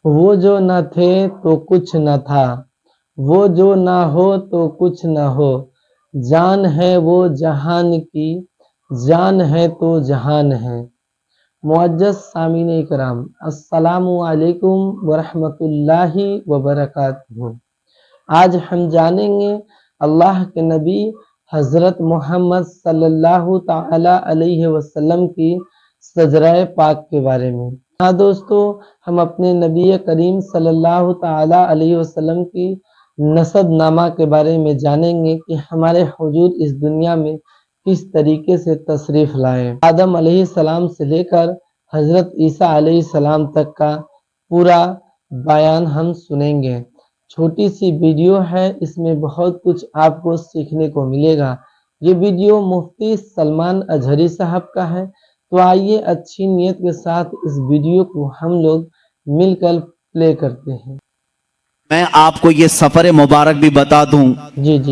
وہ جو نہ تھے تو کچھ نہ تھا، وہ جو نہ ہو تو کچھ نہ ہو، جان ہے وہ جہان کی، جان ہے تو جہان ہے۔ معزز سامعین کرام، السلام علیکم ورحمۃ اللہ وبرکاتہ۔ آج ہم جانیں گے اللہ کے نبی حضرت محمد صلی اللہ تعالی علیہ وسلم کی شجرہ پاک کے بارے میں۔ ہاں دوستو، ہم اپنے نبی کریم صلی اللہ تعالی علیہ وسلم کی نسب نامہ کے بارے میں جانیں گے کہ ہمارے حضور اس دنیا میں کس طریقے سے تشریف لائے۔ آدم علیہ السلام سے لے کر حضرت عیسیٰ علیہ السلام تک کا پورا بیان ہم سنیں گے۔ چھوٹی سی ویڈیو ہے، اس میں بہت کچھ آپ کو سیکھنے کو ملے گا۔ یہ ویڈیو مفتی سلمان اظہری صاحب کا ہے، تو آئیے اچھی نیت کے ساتھ اس ویڈیو کو ہم لوگ مل کر پلے کرتے ہیں۔ میں آپ کو یہ سفر مبارک بھی بتا دوں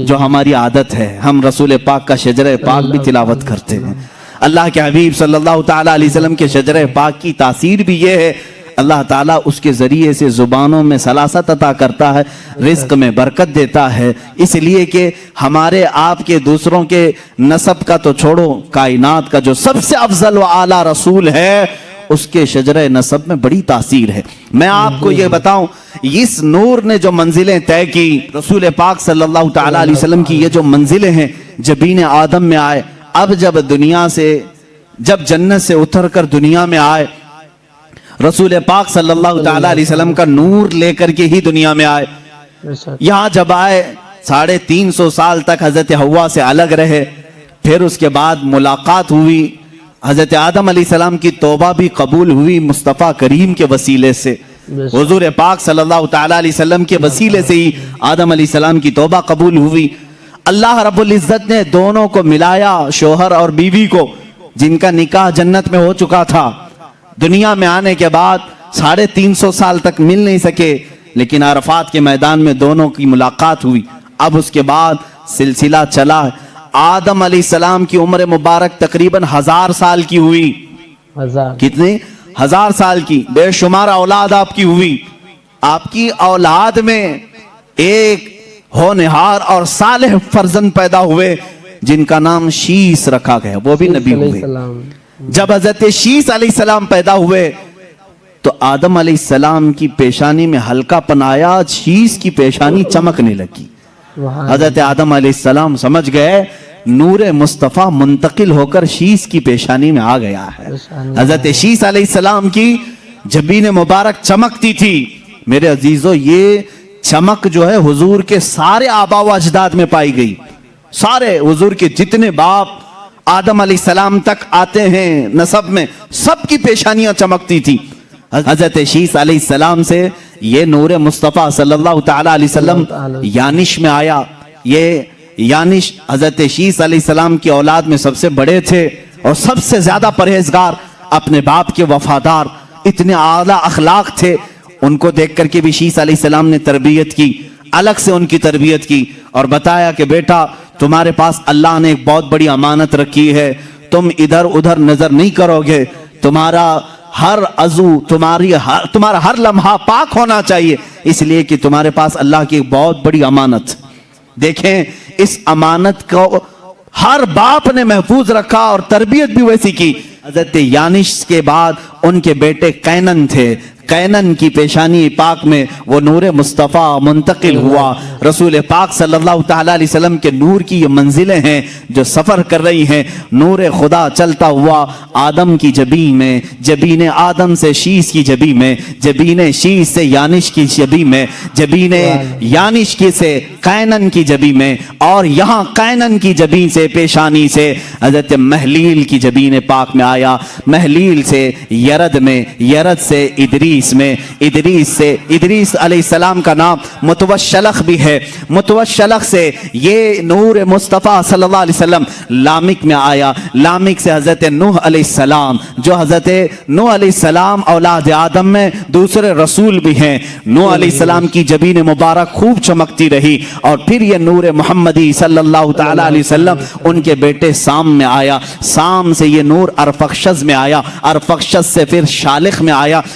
جو ہماری عادت ہے، ہم رسول پاک کا شجرہ پاک بھی تلاوت کرتے ہیں۔ اللہ کے حبیب صلی اللہ تعالیٰ علیہ وسلم کے شجرہ پاک کی تاثیر بھی یہ ہے، اللہ تعالیٰ اس کے ذریعے سے زبانوں میں سلاست عطا کرتا ہے، رزق میں برکت دیتا ہے، اس لیے کہ ہمارے آپ کے دوسروں کے نسب کا تو چھوڑو، کائنات کا جو سب سے افضل و اعلیٰ رسول ہے اس کے شجرہ نسب میں بڑی تاثیر ہے۔ میں آپ کو یہ بتاؤں، اس نور نے جو منزلیں طے کی، رسول پاک صلی اللہ تعالیٰ علیہ وسلم کی یہ جو منزلیں ہیں، جبین آدم میں آئے، اب جب جنت سے اتر کر دنیا میں آئے، رسول پاک صلی اللہ تعالیٰ علیہ وسلم کا نور لے کر کے ہی دنیا میں آئے۔ یہاں جب آئے 350 سال تک حضرت حوا سے الگ رہے، پھر اس کے بعد ملاقات ہوئی، حضرت آدم علیہ السلام کی توبہ بھی قبول ہوئی مصطفیٰ کریم کے وسیلے سے، حضور پاک صلی اللہ تعالیٰ علیہ وسلم کے وسیلے سے ہی آدم علیہ السلام کی توبہ قبول ہوئی۔ اللہ رب العزت نے دونوں کو ملایا، شوہر اور بیوی کو، جن کا نکاح جنت میں ہو چکا تھا، دنیا میں آنے کے بعد 350 سال تک مل نہیں سکے، لیکن عرفات کے میدان میں دونوں کی ملاقات ہوئی۔ اب اس کے بعد سلسلہ چلا، آدم علیہ السلام کی عمر مبارک تقریباً 1000 سال کی ہوئی۔ کتنی؟ 1000 سال کی، بے شمار اولاد آپ کی ہوئی۔ آپ کی اولاد میں ایک ہونہار اور صالح فرزند پیدا ہوئے جن کا نام شیس رکھا گیا، وہ بھی نبی ہوئے۔ جب حضرت شیس علیہ السلام پیدا ہوئے تو آدم علیہ السلام کی پیشانی میں ہلکا پن آیا، شیس کی پیشانی چمکنے لگی۔ حضرت آدم علیہ السلام سمجھ گئے نور مصطفیٰ منتقل ہو کر شیس کی پیشانی میں آ گیا ہے۔ حضرت شیس علیہ السلام کی جبین مبارک چمکتی تھی۔ میرے عزیزو، یہ چمک جو ہے حضور کے سارے آبا و اجداد میں پائی گئی، سارے حضور کے جتنے باپ آدم علیہ السلام تک آتے ہیں نسب میں، سب کی پیشانیاں چمکتی تھی۔ حضرت شیس علیہ السلام سے یہ نور مصطفیٰ صلی اللہ تعالیٰ علیہ وسلم یانش میں آیا۔ یہ یانش حضرت شیس علیہ السلام کی اولاد میں سب سے بڑے تھے اور سب سے زیادہ پرہیزگار، اپنے باپ کے وفادار، اتنے اعلیٰ اخلاق تھے۔ ان کو دیکھ کر کے بھی شیس علیہ السلام نے تربیت کی، الگ سے ان کی تربیت کی اور بتایا کہ بیٹا تمہارے پاس اللہ نے ایک بہت بڑی امانت رکھی ہے، تم ادھر ادھر نظر نہیں کرو گے، تمہارا ہر عضو، تمہارا ہر لمحہ پاک ہونا چاہیے، اس لیے کہ تمہارے پاس اللہ کی ایک بہت بڑی امانت۔ دیکھیں اس امانت کو ہر باپ نے محفوظ رکھا اور تربیت بھی ویسی کی۔ حضرت یانش کے بعد ان کے بیٹے قینن تھے، قینن کی پیشانی پاک میں وہ نور مصطفیٰ منتقل ہوا۔ رسول پاک صلی اللہ تعالیٰ علیہ وسلم کے نور کی یہ منزلیں ہیں جو سفر کر رہی ہیں، نور خدا چلتا ہوا آدم کی جبین میں، جبین آدم سے شیس کی جبین میں، جبین شیس سے یانش کی جبین میں، جبین یانش کی سے قینن کی جبین میں، اور یہاں قینن کی جبین سے پیشانی سے حضرت محلیل کی جبین پاک میں آیا، محلیل سے یرد میں، یرد سے ادریس میں، ادریس سے ادریس علیہ السلام کا نام متوشلخ بھی ہے، متوشلخ سے یہ نور مصطفیٰ صلی اللہ علیہ وسلم لامک میں آیا، لامک سے حضرت نوح علیہ السلام، جو حضرت نوح علیہ السلام اولاد آدم میں دوسرے رسول بھی ہیں۔ نوح علیہ السلام کی جبین مبارک خوب چمکتی رہی اور پھر یہ نور محمدی صلی اللہ تعالیٰ علیہ وسلم ان کے بیٹے سام میں آیا، سام سے یہ نور ارفخشد میں آیا، ارفخشد سے پھر شالخ میں آیا،